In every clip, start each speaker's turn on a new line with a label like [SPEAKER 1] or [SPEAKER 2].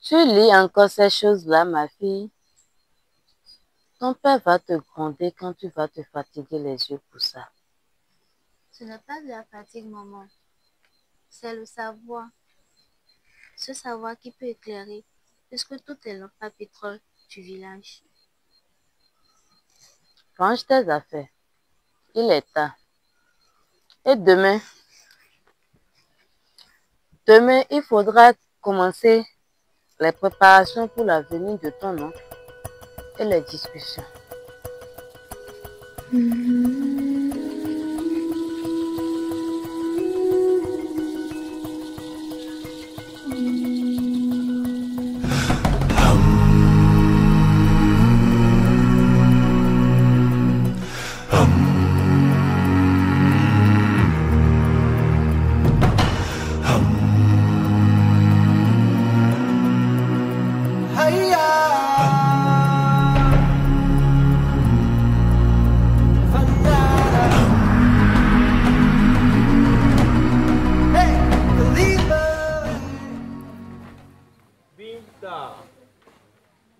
[SPEAKER 1] Tu lis encore ces choses-là, ma fille. Ton père va te gronder quand tu vas te fatiguer les yeux pour ça.
[SPEAKER 2] Ce n'est pas de la fatigue, maman. C'est le savoir. Ce savoir qui peut éclairer presque toutes les lampes à pétrole du village.
[SPEAKER 1] Range tes affaires. Il est tard. Et demain, il faudra commencer les préparations pour la venue de ton oncle et les discussions.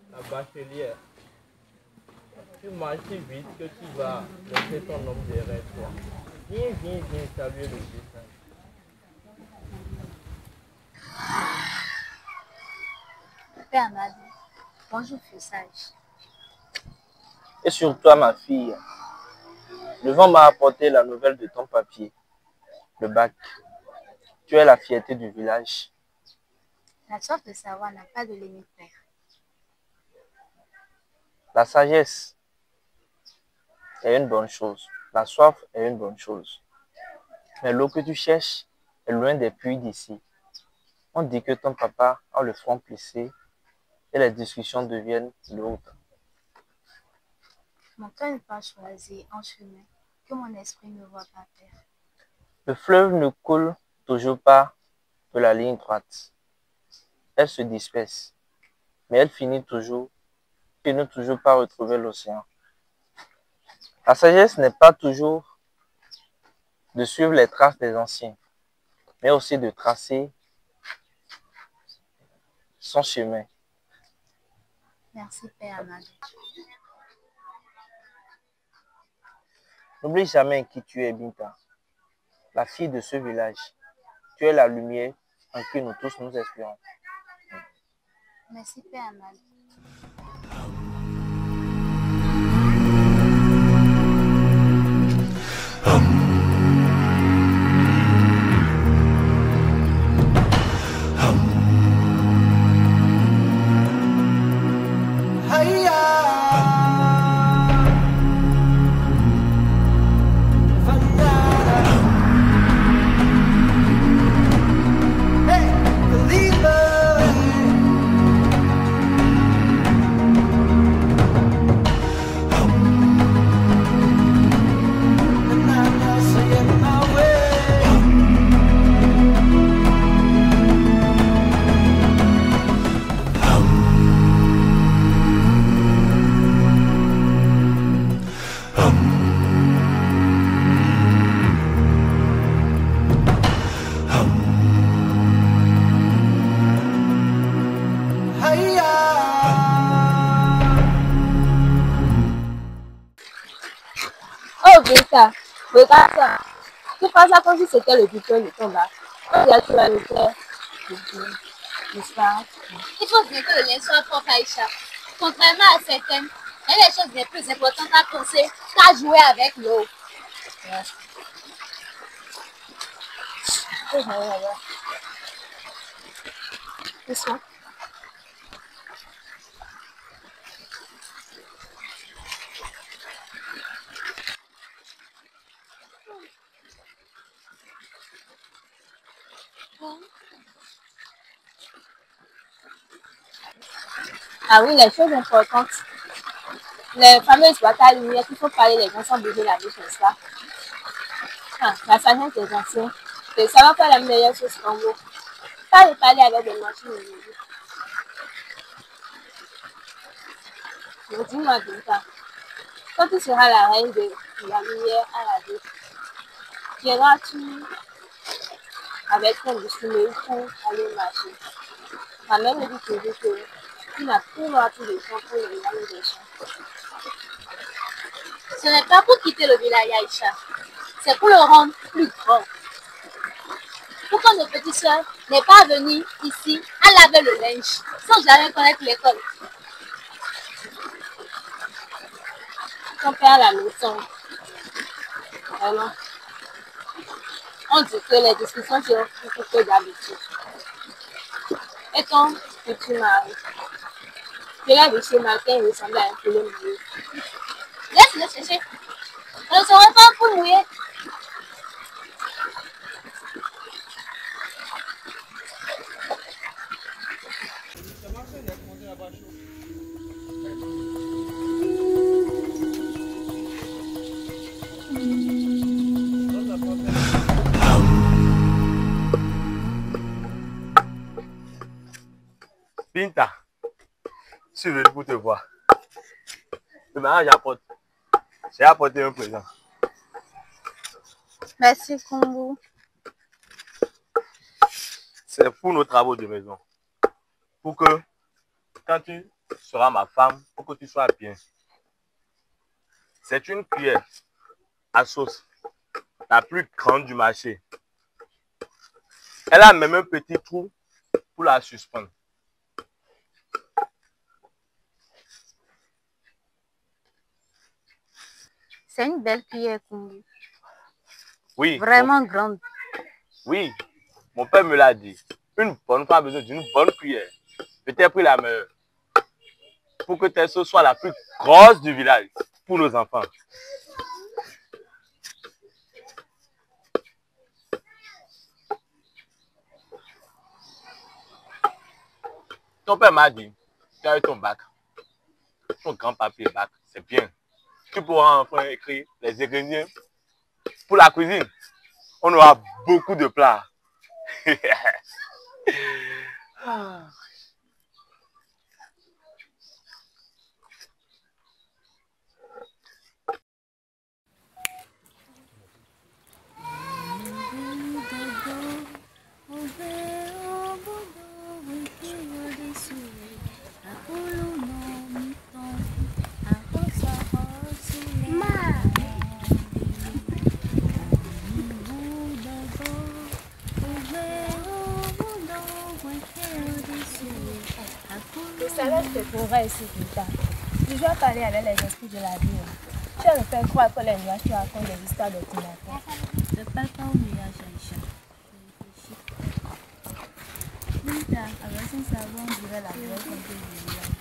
[SPEAKER 3] La bachelière, tu marches si vite que tu vas laisser ton homme derrière toi. Viens saluer le destin.
[SPEAKER 2] Père Amadou, bonjour fils sage.
[SPEAKER 3] Et sur toi, ma fille, le vent m'a apporté la nouvelle de ton papier, le bac. Tu es la fierté du village.
[SPEAKER 2] La soif de savoir n'a pas de limite, père.
[SPEAKER 3] La sagesse est une bonne chose. La soif est une bonne chose. Mais l'eau que tu cherches est loin des puits d'ici. On dit que ton papa a le front plissé et les discussions deviennent lourdes.
[SPEAKER 2] Mon cœur n'est pas choisi en chemin que mon esprit ne voit pas, père.
[SPEAKER 3] Le fleuve ne coule toujours pas de la ligne droite. Elle se disperse, mais elle finit toujours et ne toujours pas retrouver l'océan. La sagesse n'est pas toujours de suivre les traces des anciens, mais aussi de tracer son chemin.
[SPEAKER 2] Merci, Père Amadou.
[SPEAKER 3] N'oublie jamais qui tu es, Binta, la fille de ce village. Tu es la lumière en qui nous tous nous espérons.
[SPEAKER 2] Merci, Père Amadou.
[SPEAKER 4] Oh, Greta, regarde ça. Tu penses ça comme si c'était le butin de ton bac. On dirait que tu vas le faire.
[SPEAKER 2] Il faut bien que le lien soit propre, Aïcha. Contrairement à certaines, il y a des choses bien plus importantes à penser qu'à jouer avec l'eau.
[SPEAKER 4] Oh, voilà. Doucement. Ah oui, les choses importantes. Les fameuses boîtes à lumière qu'il faut parler, les gens sont bouger la bouche, n'est-ce pas? Ah, la sagesse des anciens. Et ça va pas la meilleure chose qu'en vous. Pas de parler avec des machines aujourd'hui. Mais dis-moi, Binta, quand tu seras la reine de la lumière à la vie, iras-tu avec ton dictionnaire pour aller marcher? Ma mère me dit toujours que tu n'as plus de temps pour les amis des champs. Ce n'est pas pour quitter le village Aïcha, c'est pour le rendre plus grand. Pour que nos petites soeurs n'aient pas à venir ici à laver le linge sans jamais connaître l'école. Ton père à la maison, vraiment, on dit que les discussions seront plus courtes que d'habitude. Et ton futur mari, je l'ai vu chez Martin, il ressemble à un poulet mouillé. Laisse-le chercher. On ne serait pas un poulet mouillé.
[SPEAKER 5] Binta, je suis venu pour te voir. Le mariage apporte. J'ai apporté un présent.
[SPEAKER 2] Merci, Congo.
[SPEAKER 5] C'est pour nos travaux de maison. Pour que, quand tu seras ma femme, pour que tu sois bien. C'est une cuillère à sauce, la plus grande du marché. Elle a même un petit trou pour la suspendre.
[SPEAKER 2] C'est une belle cuillère, Congo.
[SPEAKER 5] Oui.
[SPEAKER 2] Vraiment grande.
[SPEAKER 5] Oui, mon père me l'a dit. Une bonne femme a besoin d'une bonne cuillère. Je t'ai pris la meilleure. Pour que tes sauces soient la plus grosse du village. Pour nos enfants. Ton père m'a dit, tu as eu ton bac. Ton grand papier bac, c'est bien. Tu pourras enfin écrire les ingrédients pour la cuisine. On aura beaucoup de plats.
[SPEAKER 4] Je savais que tu trouverais ici plus tard. Tu dois parler avec les esprits de la vie. Tu vas me faire croire que les nuages tu racontent des histoires d'ordinateur.
[SPEAKER 6] Je parle pas au nuage, Aïcha. Binta, avec son savon, on dirait la grosse un peu du village.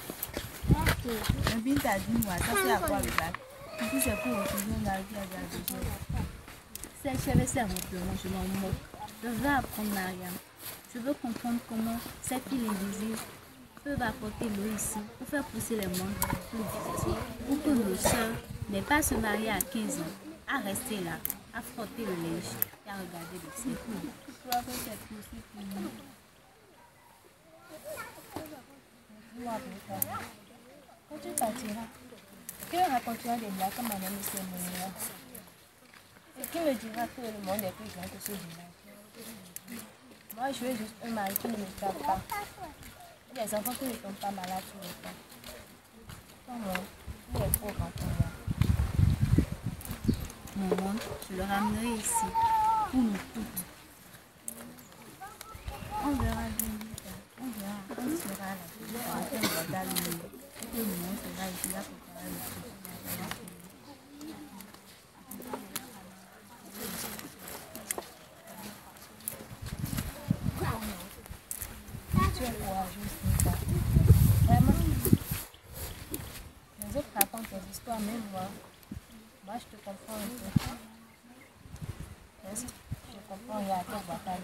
[SPEAKER 6] Mais Binta, dis-moi, ça c'est à quoi le bac? Tu dis c'est pour retrouver la vie à la vie. C'est chèvre, c'est reprenant, je m'en moque. Je veux apprendre Mariam. Je veux comprendre comment cette île invisible peut apporter l'eau ici pour faire pousser les mondes plus vite. Pour que nos soeurs n'aient pas à se marier à 15 ans, à rester là, à frotter le linge et à regarder le ciel. Tu crois que c'est possible pour nous?
[SPEAKER 4] Quand tu partiras, qui me racontera des blagues comme madame de Monia? Et qui me dira que le monde est plus grand que ce village? Moi, je veux juste un mari qui ne me tape pas. Et des enfants qui ne tombent pas malades tout le temps. Comme moi, il est trop grand pour moi.
[SPEAKER 6] Mon monde, je le ramènerai ici, pour nous toutes. On verra bien, on verra, on sera là, avec un bordat lumineux, et que le monde sera ici là pour préparer le truc. es courageuse, Binta. Vraiment. Les autres racontent tes histoires, mais moi je te comprends un peu. Je comprends rien à toi, vois pas le.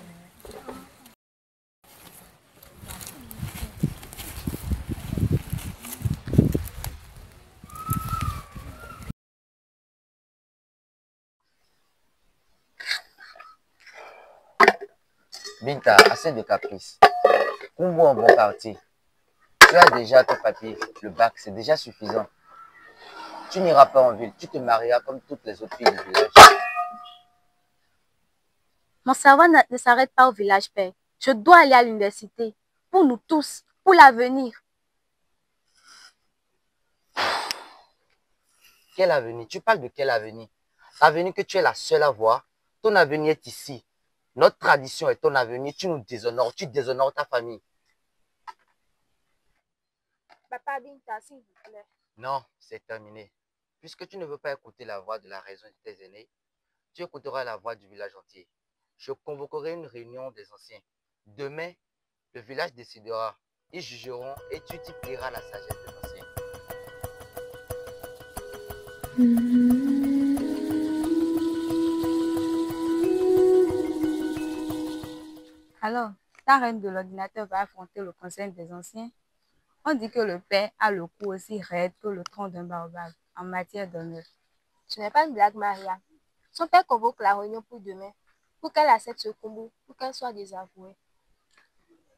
[SPEAKER 7] Binta, assez de caprices. Kumbo en bon parti. Tu as déjà ton papier, le bac, c'est déjà suffisant. Tu n'iras pas en ville, tu te marieras comme toutes les autres filles du village.
[SPEAKER 2] Mon savoir ne s'arrête pas au village, père. Je dois aller à l'université. Pour nous tous, pour l'avenir.
[SPEAKER 7] Quel avenir? Tu parles de quel avenir? L'avenir que tu es la seule à voir. Ton avenir est ici. Notre tradition est ton avenir. Tu nous déshonores, tu déshonores ta famille.
[SPEAKER 2] Papa Binta, s'il vous plaît.
[SPEAKER 7] Non, c'est terminé. Puisque tu ne veux pas écouter la voix de la raison de tes aînés, tu écouteras la voix du village entier. Je convoquerai une réunion des anciens. Demain, le village décidera. Ils jugeront et tu t'y plieras la sagesse des anciens.
[SPEAKER 6] Alors, ta reine de l'ordinateur va affronter le conseil des anciens. On dit que le père a le cou aussi raide que le tronc d'un baobab en matière d'honneur.
[SPEAKER 2] Ce n'est pas une blague, Maria. Son père convoque la réunion pour demain, pour qu'elle accepte ce combo, pour qu'elle soit désavouée.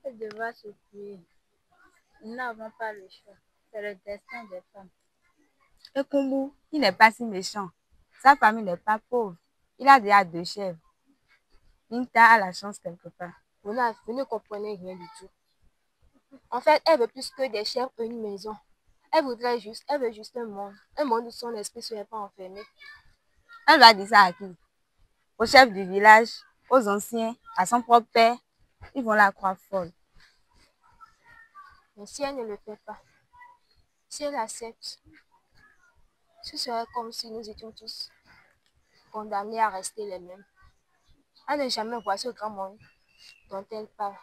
[SPEAKER 6] Elle devra se plier. Nous n'avons pas le choix. C'est le destin des femmes. Et Kumbu, il n'est pas si méchant. Sa famille n'est pas pauvre. Il a déjà 2 chèvres. Binta a la chance quelque part.
[SPEAKER 2] Vous ne comprenez rien du tout. En fait, elle veut plus que des chèvres et une maison. Elle veut juste un monde où son esprit ne serait pas enfermé.
[SPEAKER 6] Elle va dire ça à qui? Au chef du village, aux anciens, à son propre père. Ils vont la croire folle.
[SPEAKER 2] Mais si elle ne le fait pas, si elle accepte, ce serait comme si nous étions tous condamnés à rester les mêmes, à ne jamais voir ce grand monde dont elle parle.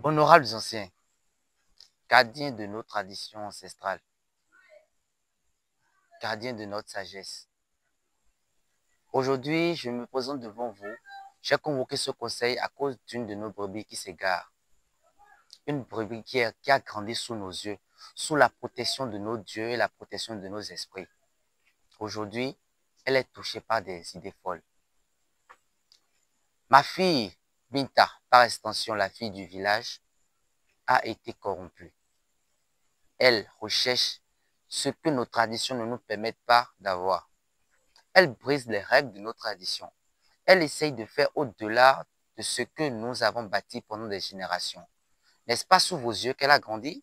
[SPEAKER 7] Honorables anciens, gardiens de nos traditions ancestrales, gardiens de notre sagesse. Aujourd'hui, je me présente devant vous. J'ai convoqué ce conseil à cause d'une de nos brebis qui s'égare. Une brebis qui a grandi sous nos yeux, sous la protection de nos dieux et la protection de nos esprits. Aujourd'hui, elle est touchée par des idées folles. Ma fille, Binta, par extension la fille du village, a été corrompue. Elle recherche ce que nos traditions ne nous permettent pas d'avoir. Elle brise les règles de nos traditions. Elle essaye de faire au-delà de ce que nous avons bâti pendant des générations. N'est-ce pas sous vos yeux qu'elle a grandi?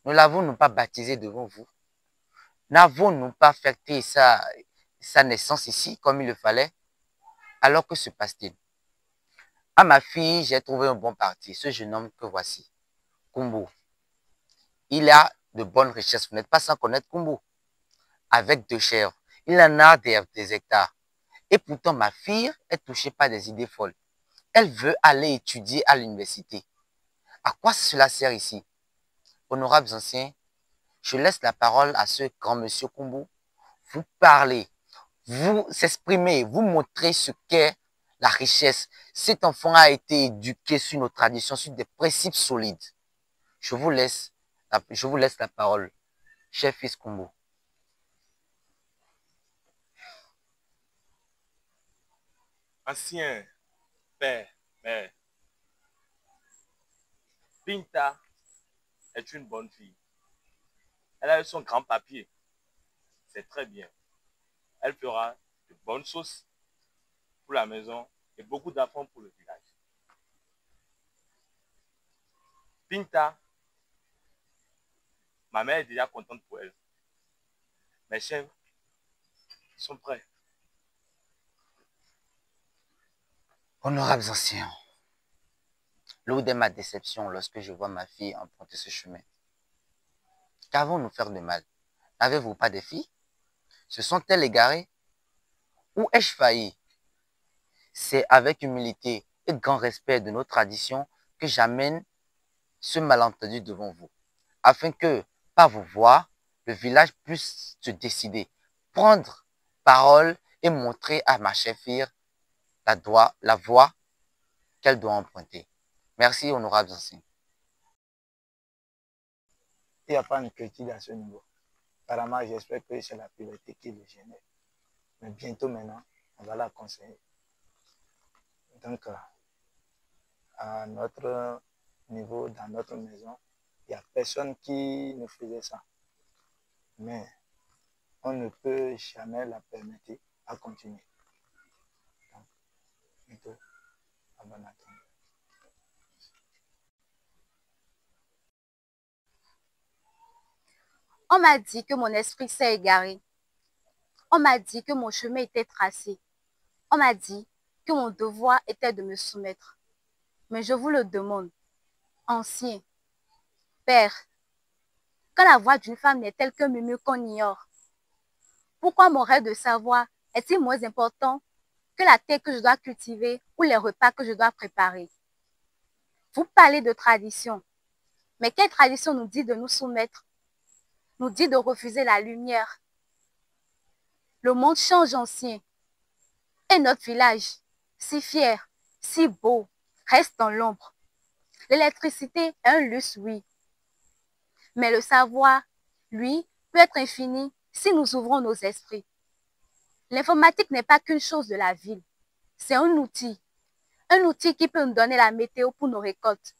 [SPEAKER 7] Ne l'avons-nous pas baptisée devant vous? N'avons-nous pas fêté sa naissance ici comme il le fallait? Alors que se passe-t-il? À ma fille, j'ai trouvé un bon parti, ce jeune homme que voici, Kumbu. Il a de bonnes richesses, vous n'êtes pas sans connaître Kumbu. Avec 2 chèvres, il en a des hectares. Et pourtant, ma fille est touchée par des idées folles. Elle veut aller étudier à l'université. À quoi cela sert ici? Honorables anciens, je laisse la parole à ce grand monsieur Kumbu. Vous parlez, vous exprimer, vous montrer ce qu'est la richesse. Cet enfant a été éduqué sur nos traditions, sur des principes solides. Je vous laisse la parole, cher fils Kumbu.
[SPEAKER 5] Ancien, père, mère, Binta est une bonne fille. Elle a eu son grand papier. C'est très bien. Elle fera de bonnes sauces pour la maison et beaucoup d'enfants pour le village. Binta, ma mère est déjà contente pour elle. Mes chèvres sont prêts.
[SPEAKER 7] Honorables anciens, l'eau de ma déception lorsque je vois ma fille emprunter ce chemin. Qu'avons-nous faire de mal? N'avez-vous pas de filles? Se sont-elles égarées? Où ai-je failli? C'est avec humilité et grand respect de nos traditions que j'amène ce malentendu devant vous, afin que, par vos voix, le village puisse se décider, prendre parole et montrer à ma chère fille la voie qu'elle doit emprunter. Merci, honorables anciens.
[SPEAKER 8] Il n'y a pas d'inquiétude à ce niveau. Apparemment, j'espère que c'est la puberté qui le gêne. Mais bientôt maintenant, on va la conseiller. Donc, à notre niveau, dans notre maison, il n'y a personne qui nous faisait ça. Mais on ne peut jamais la permettre à continuer. Donc, bientôt, on va attendre.
[SPEAKER 2] On m'a dit que mon esprit s'est égaré. On m'a dit que mon chemin était tracé. On m'a dit que mon devoir était de me soumettre. Mais je vous le demande, ancien, père, quand la voix d'une femme n'est-elle qu'un murmure qu'on ignore? Pourquoi mon rêve de savoir est-il moins important que la terre que je dois cultiver ou les repas que je dois préparer? Vous parlez de tradition, mais quelle tradition nous dit de nous soumettre? Nous dit de refuser la lumière. Le monde change, ancien. Et notre village, si fier, si beau, reste dans l'ombre. L'électricité est un luxe, oui. Mais le savoir, lui, peut être infini si nous ouvrons nos esprits. L'informatique n'est pas qu'une chose de la ville. C'est un outil. Un outil qui peut nous donner la météo pour nos récoltes.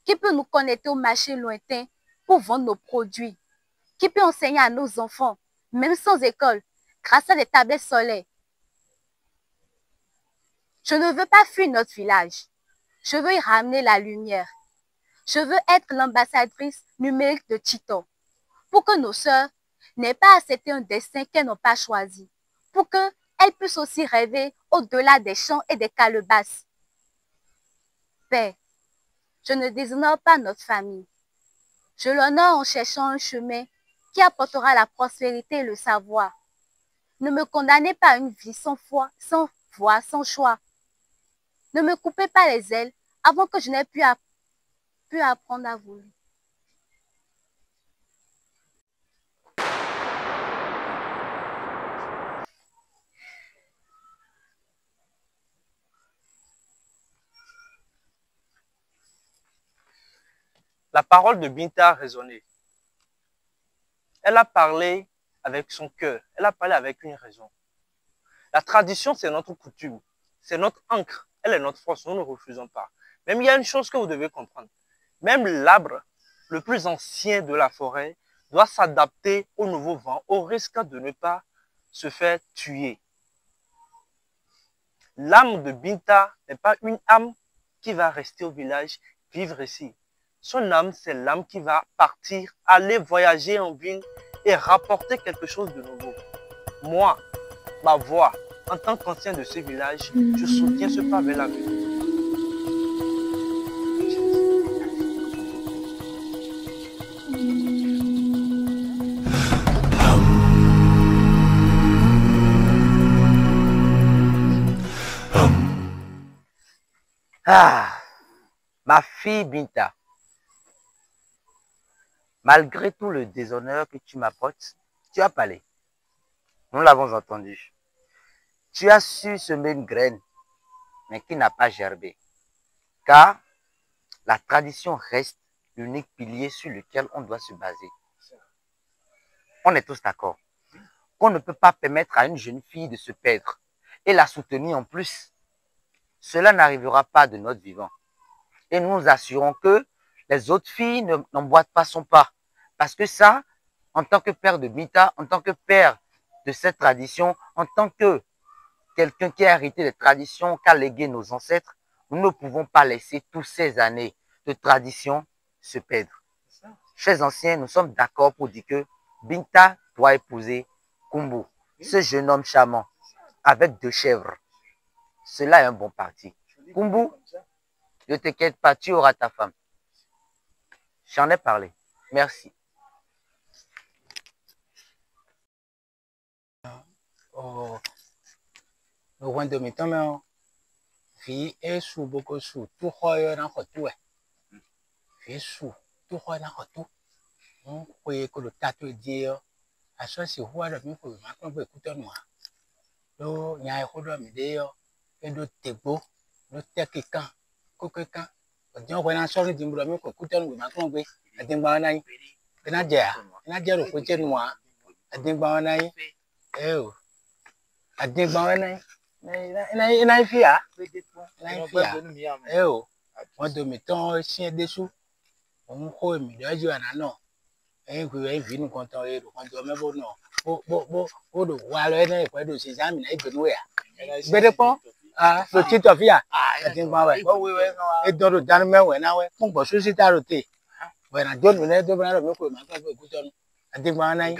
[SPEAKER 2] Qui peut nous connecter au marché lointain pour vendre nos produits. Qui peut enseigner à nos enfants, même sans école, grâce à des tablettes solaires. Je ne veux pas fuir notre village. Je veux y ramener la lumière. Je veux être l'ambassadrice numérique de Tito. Pour que nos sœurs n'aient pas à accepter un destin qu'elles n'ont pas choisi. Pour qu'elles puissent aussi rêver au-delà des champs et des calebasses. Père, je ne déshonore pas notre famille. Je l'honore en cherchant un chemin qui apportera la prospérité et le savoir. Ne me condamnez pas à une vie sans foi, sans voix, sans choix. Ne me coupez pas les ailes avant que je n'ai pu apprendre à voler.
[SPEAKER 3] La parole de Binta a résonné. Elle a parlé avec son cœur. Elle a parlé avec une raison. La tradition, c'est notre coutume. C'est notre ancre. Elle est notre force. Nous ne refusons pas. Même il y a une chose que vous devez comprendre. Même l'arbre le plus ancien de la forêt doit s'adapter au nouveau vent, au risque de ne pas se faire tuer. L'âme de Binta n'est pas une âme qui va rester au village, vivre ici. Son âme, c'est l'âme qui va partir, aller voyager en ville et rapporter quelque chose de nouveau. Moi, ma voix, en tant qu'ancien de ce village, je soutiens ce pas vers l'avenir.
[SPEAKER 7] Ah, ma fille Binta, malgré tout le déshonneur que tu m'apportes, tu as parlé. Nous l'avons entendu. Tu as su semer une graine, mais qui n'a pas gerbé. Car la tradition reste l'unique pilier sur lequel on doit se baser. On est tous d'accord qu'on ne peut pas permettre à une jeune fille de se perdre et la soutenir en plus. Cela n'arrivera pas de notre vivant. Et nous nous assurons que les autres filles n'emboîtent pas son pas. Parce que ça, en tant que père de Binta, en tant que père de cette tradition, en tant que quelqu'un qui a hérité des traditions qu'a légué nos ancêtres, nous ne pouvons pas laisser toutes ces années de tradition se perdre. Chers anciens, nous sommes d'accord pour dire que Binta doit épouser Kumbu, ce jeune homme charmant, avec 2 chèvres. Cela est un bon parti. Kumbu, ne t'inquiète pas, tu auras ta femme. J'en ai parlé. Merci.
[SPEAKER 9] Oh, le roi de maintenant, vie est sous beaucoup sous tout royaume dans tout. Vie sous tout royaume dans tout. On croyait que le tatou dire à ce si roi de mieux que le macron peut écouter moi. Donc, il y a un roi de d'ailleurs et de tébo, de téquican, coquecan. Quand on voit un sort de dimbre mieux que écouter le macron, à Dimbanai. Et Nadia, le côté noir, à Dimbanai. Eh oh. À Dimbanai. N'a fia. Eh oh. On de mettons chien dessous. On croit mais là je n'ai non. Eh oui, oui, nous comptons et nous comptons mais bon non. Bon, voilà, il est quoi de ces amis là, il peut nous. Bédépon, ah, le titre of ya. À Dimbanai. Et dans le dernier ouais, na ouais. Pour susciter à l'auté. Ouais, na donne une aide de bras le coup, ma femme peut écouter. À Dimbanai.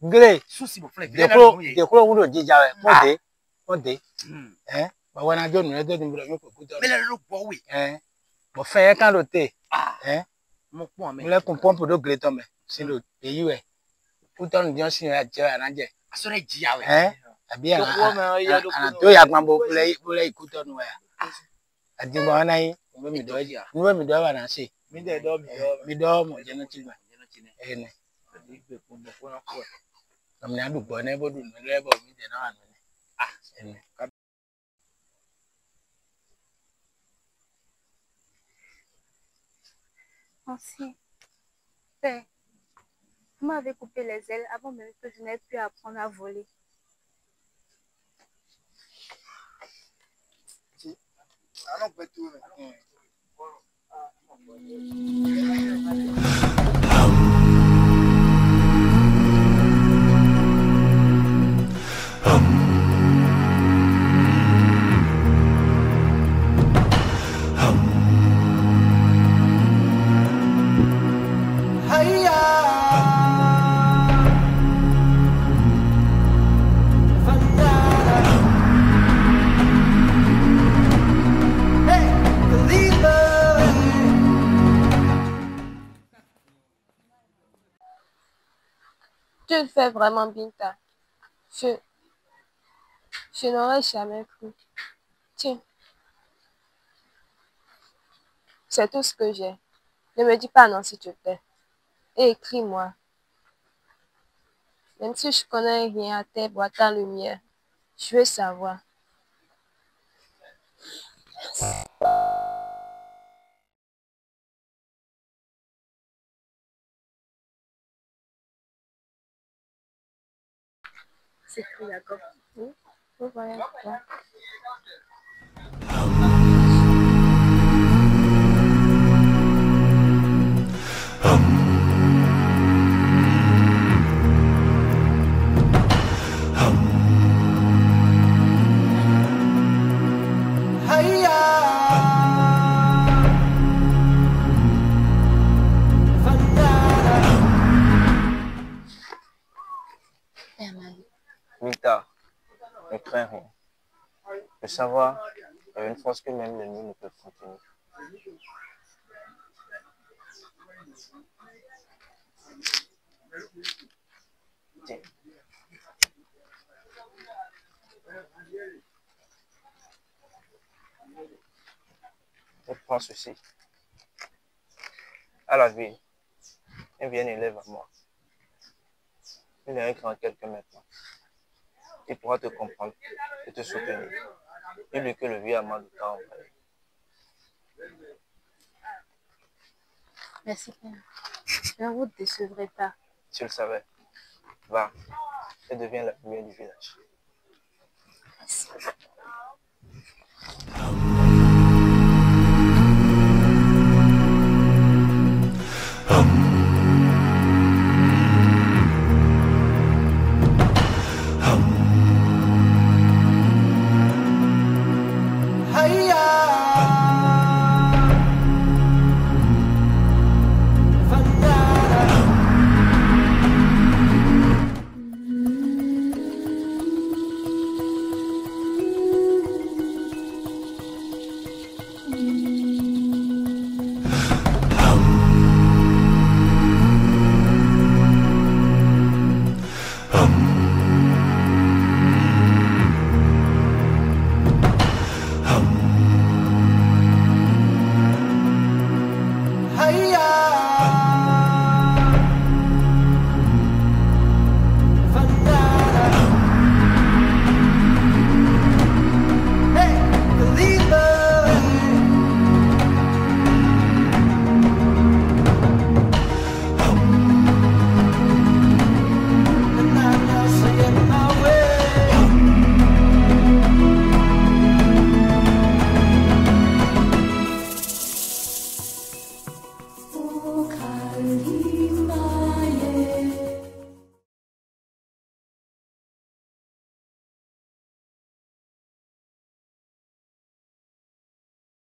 [SPEAKER 9] Gré, souci mon frère. Des fois, on le dit déjà, on dit, hein, bah on a donné une aide de bras le coup. Mais le beau oui. Hein, mon frère quand le thé, hein, mon point mais. Là qu'on pompe de gré tombe, c'est le pays ouais. Pourtant nous disons si on a déjà un andé. À ce n'est dit ouais. Hein, à bien. À toi y a grand beau pour les écouter nous ouais. À Dimbanai, on veut me doit, nous veut me doit avancer. Mi do mo je no tilma ene am na du bone bo du le bo mi de na anu ene
[SPEAKER 2] Ancien père, vous m'avez coupé les ailes avant même que je n'ai pu apprendre à voler.
[SPEAKER 4] Tu le fais vraiment, Binta. Je n'aurais jamais cru. Tiens, c'est tout ce que j'ai. Ne me dis pas non, s'il te plaît. Et écris-moi. Même si je connais rien à tes boîtes à lumière, je veux savoir.
[SPEAKER 2] C'est tout d'accord.
[SPEAKER 4] Oui, voilà.
[SPEAKER 3] Binta, ne crains rien. Le savoir est une force que même les nuits ne peuvent contenir. Tiens. Je prends ceci. À la vie, un bien élève à moi. Il est un grand quelqu'un maintenant. Il pourra te comprendre et te soutenir. Et lui que le vieux Amadou t'a envoyé.
[SPEAKER 2] Merci, père. Je ne vous décevrai pas.
[SPEAKER 3] Tu le savais. Va et deviens la première du village.
[SPEAKER 2] Merci.